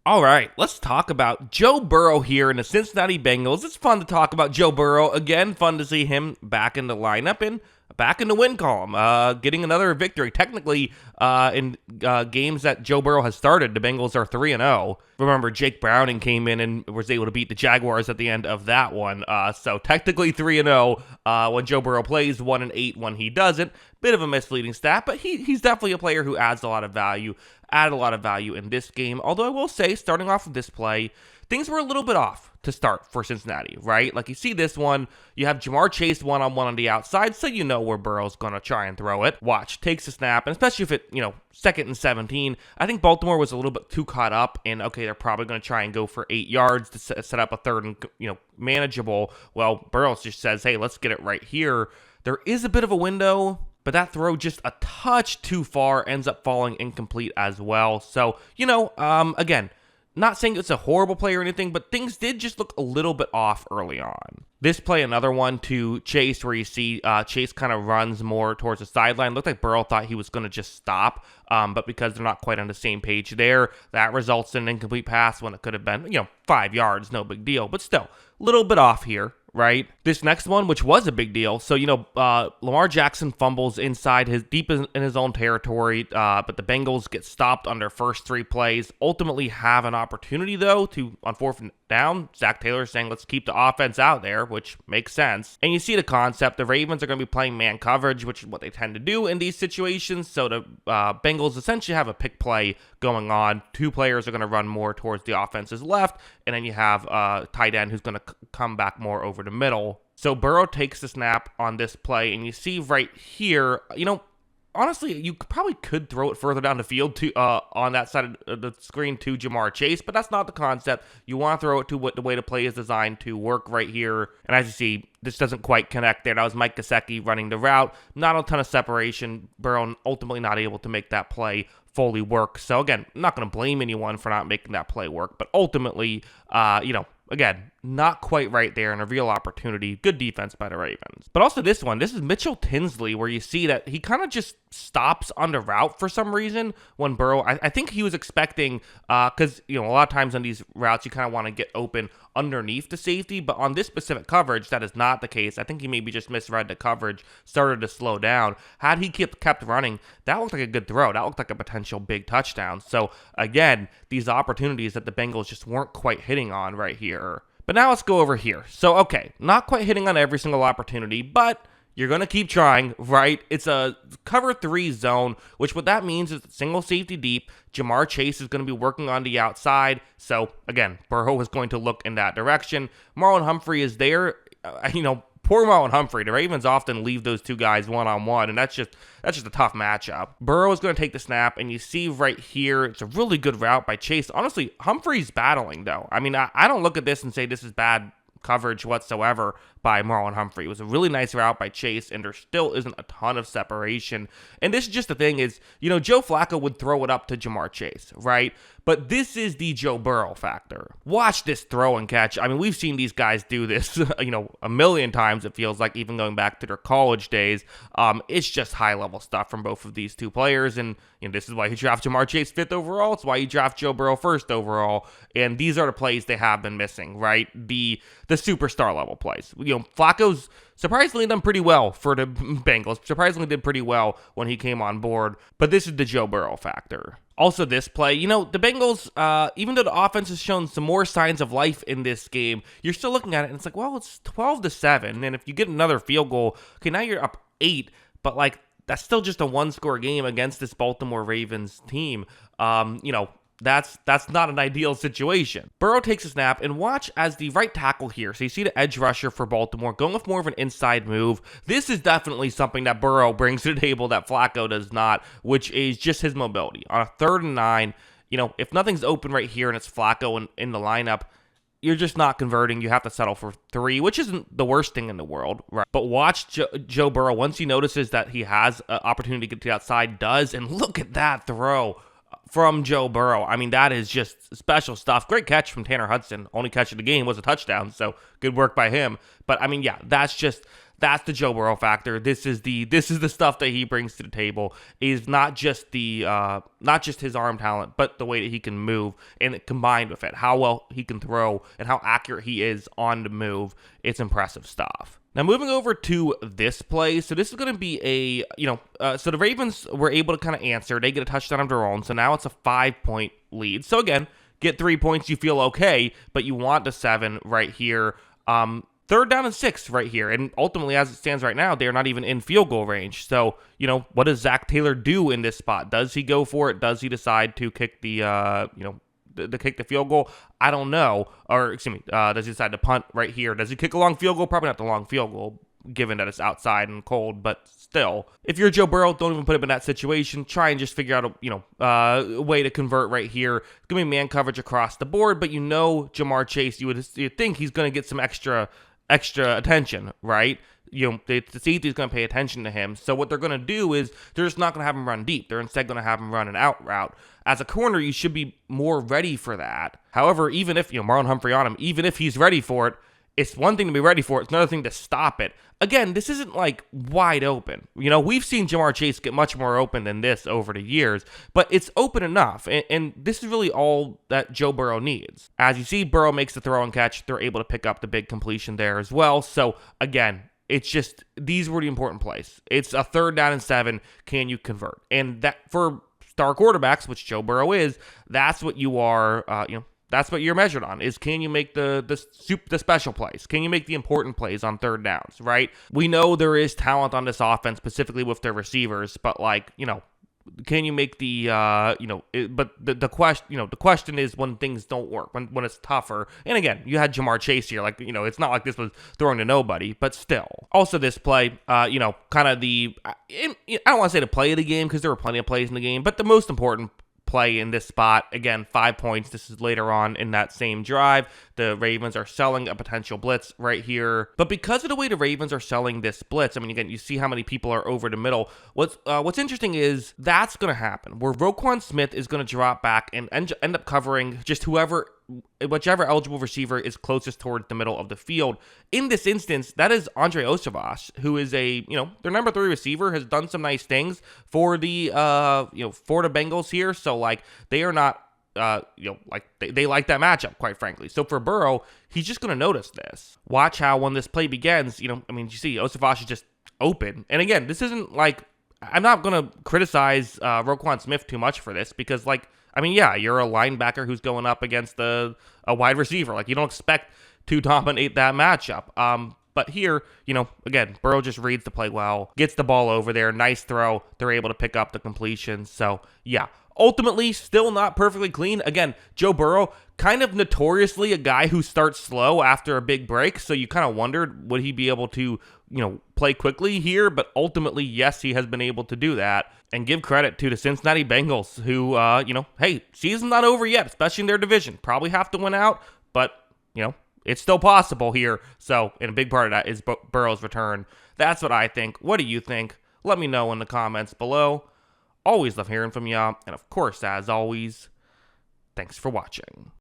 All right, let's talk about Joe Burrow here in the Cincinnati Bengals. It's fun to talk about Joe Burrow again. Fun to see him back in the lineup and back in the win column, getting another victory. Technically, in games that Joe Burrow has started, the Bengals are 3-0. Remember, Jake Browning came in and was able to beat the Jaguars at the end of that one. So technically 3-0 when Joe Burrow plays, 1-8 when he doesn't. Bit of a misleading stat, but he's definitely a player who adds a lot of value. Added a lot of value in this game. Although I will say, starting off with this play, things were a little bit off to start for Cincinnati, right? Like you see this one, you have Chase one-on-one on the outside, so you know where Burrow's going to try and throw it. Watch, takes a snap, and especially if it, 2nd and 17, I think Baltimore was a little bit too caught up in, okay, they're probably going to try and go for 8 yards to set up a third and, manageable. Well, Burrow just says, hey, let's get it right here. There is a bit of a window, but that throw just a touch too far, ends up falling incomplete as well. So, again, not saying it's a horrible play or anything, but things did just look a little bit off early on. This play, another one to Chase, where you see Chase kind of runs more towards the sideline. Looked like Burrow thought he was going to just stop, but because they're not quite on the same page there, that results in an incomplete pass when it could have been, 5 yards, no big deal. But still, a little bit off here. Right? This next one, which was a big deal. So, Lamar Jackson fumbles inside deep in his own territory, but the Bengals get stopped on their first 3 plays. Ultimately have an opportunity, though, to, on 4th down, Zach Taylor saying, let's keep the offense out there, which makes sense. And you see the concept. The Ravens are going to be playing man coverage, which is what they tend to do in these situations. So the Bengals essentially have a pick play going on. 2 players are going to run more towards the offense's left, and then you have tight end who's going to come back more over the middle. So Burrow takes the snap on this play, and you see right here, honestly, you probably could throw it further down the field to on that side of the screen to Chase, but that's not the concept. You want to throw it to what the way the play is designed to work right here. And as you see, this doesn't quite connect there. That was Mike Gesicki running the route. Not a ton of separation. Burrow ultimately not able to make that play fully work. So again, I'm not going to blame anyone for not making that play work, but ultimately, again, not quite right there and a real opportunity. Good defense by the Ravens. But also this one, this is Mitchell Tinsley, where you see that he kind of just stops on the route for some reason when Burrow, I think he was expecting, because, a lot of times on these routes, you kind of want to get open underneath the safety, but on this specific coverage, that is not the case. I think he maybe just misread the coverage, started to slow down. Had he kept running, that looked like a good throw. That looked like a potential big touchdown. So again, these opportunities that the Bengals just weren't quite hitting on right here. But now let's go over here. So, okay, not quite hitting on every single opportunity, but you're going to keep trying, right? It's a cover 3 zone, which what that means is single safety deep. Chase is going to be working on the outside. So, again, Burrow is going to look in that direction. Marlon Humphrey is there. Poor Marlon Humphrey. The Ravens often leave those 2 guys one-on-one, and that's just a tough matchup. Burrow is going to take the snap, and you see right here, it's a really good route by Chase. Honestly, Humphrey's battling, though. I mean, I don't look at this and say this is bad coverage whatsoever by Marlon Humphrey. It was a really nice route by Chase, and there still isn't a ton of separation. And this is just the thing is, Joe Flacco would throw it up to Chase, right? But this is the Joe Burrow factor. Watch this throw and catch. I mean, we've seen these guys do this, a million times, it feels like, even going back to their college days. It's just high-level stuff from both of these 2 players, and this is why you draft Chase 5th overall. It's why you draft Joe Burrow 1st overall, and these are the plays they have been missing, right? The superstar level plays. Flacco's surprisingly done pretty well for the Bengals. Surprisingly did pretty well when he came on board, but this is the Joe Burrow factor. Also this play, the Bengals, even though the offense has shown some more signs of life in this game, you're still looking at it and it's like, well, it's 12-7, and if you get another field goal, okay, now you're up 8, but that's still just a 1-score game against this Baltimore Ravens team. That's not an ideal situation. Burrow takes a snap, and watch as the right tackle here. So you see the edge rusher for Baltimore going with more of an inside move. This is definitely something that Burrow brings to the table that Flacco does not, which is just his mobility. On a 3rd and 9, if nothing's open right here and it's Flacco in the lineup, you're just not converting. You have to settle for 3, which isn't the worst thing in the world, right? But watch Joe Burrow, once he notices that he has an opportunity to get to the outside, does, and look at that throw. from Joe Burrow. I mean, that is just special stuff. Great catch from Tanner Hudson. Only catch of the game was a touchdown, so good work by him. But I mean, yeah, that's the Joe Burrow factor. This is the stuff that he brings to the table. Is not just his arm talent, but the way that he can move, and combined with it, how well he can throw and how accurate he is on the move. It's impressive stuff. Now, moving over to this play, so this is going to be so the Ravens were able to kind of answer. They get a touchdown of their own, so now it's a 5-point lead. So again, get 3 points, you feel okay, but you want the 7 right here. 3rd down and 6 right here, and ultimately, as it stands right now, they're not even in field goal range. So, what does Zach Taylor do in this spot? Does he go for it? Does he decide to kick to kick the field goal? I don't know. Or, excuse me, does he decide to punt right here? Does he kick a long field goal? Probably not the long field goal, given that it's outside and cold, but still. If you're Joe Burrow, don't even put him in that situation. Try and just figure out a way to convert right here. It's going to be man coverage across the board, but Jamar Chase, you'd think he's going to get some extra attention, right? The safety is going to pay attention to him. So what they're going to do is they're just not going to have him run deep. They're instead going to have him run an out route. As a corner, you should be more ready for that. However, even if, Marlon Humphrey on him, even if he's ready for it, it's one thing to be ready for it. It's another thing to stop it. Again, this isn't like wide open. We've seen Jamar Chase get much more open than this over the years, but it's open enough. And this is really all that Joe Burrow needs. As you see, Burrow makes the throw and catch. They're able to pick up the big completion there as well. So again, it's just, these were the important plays. It's a 3rd down and 7. Can you convert? And that, for star quarterbacks, which Joe Burrow is, that's what you are, that's what you're measured on, is can you make the special plays? Can you make the important plays on 3rd downs, right? We know there is talent on this offense, specifically with their receivers, but can you make but the question is when things don't work, when it's tougher. And again, you had Jamar Chase here, it's not like this was throwing to nobody, but still. Also this play, I don't want to say the play of the game, because there were plenty of plays in the game, but the most important play in this spot, again, 5 points. This is later on in that same drive. The Ravens are selling a potential blitz right here. But because of the way the Ravens are selling this blitz, again, you see how many people are over the middle. What's interesting is that's going to happen, where Roquan Smith is going to drop back and end up covering just whichever eligible receiver is closest towards the middle of the field. In this instance, that is Andre Osavash, who is their number 3 receiver, has done some nice things for the Bengals here. So they are not, they like that matchup, quite frankly. So for Burrow, he's just going to notice this. Watch how when this play begins, you see Osavash is just open. And again, this isn't I'm not going to criticize Roquan Smith too much for this, because you're a linebacker who's going up against a wide receiver. You don't expect to dominate that matchup. But here, again, Burrow just reads the play well, gets the ball over there, nice throw. They're able to pick up the completion. So, yeah, ultimately, still not perfectly clean. Again, Joe Burrow, kind of notoriously a guy who starts slow after a big break. So you kind of wondered, would he be able to, play quickly here? But ultimately, yes, he has been able to do that. And give credit to the Cincinnati Bengals, who, hey, season's not over yet, especially in their division. Probably have to win out, but, it's still possible here. So, and a big part of that is Burrow's return. That's what I think. What do you think? Let me know in the comments below. Always love hearing from y'all. And of course, as always, thanks for watching.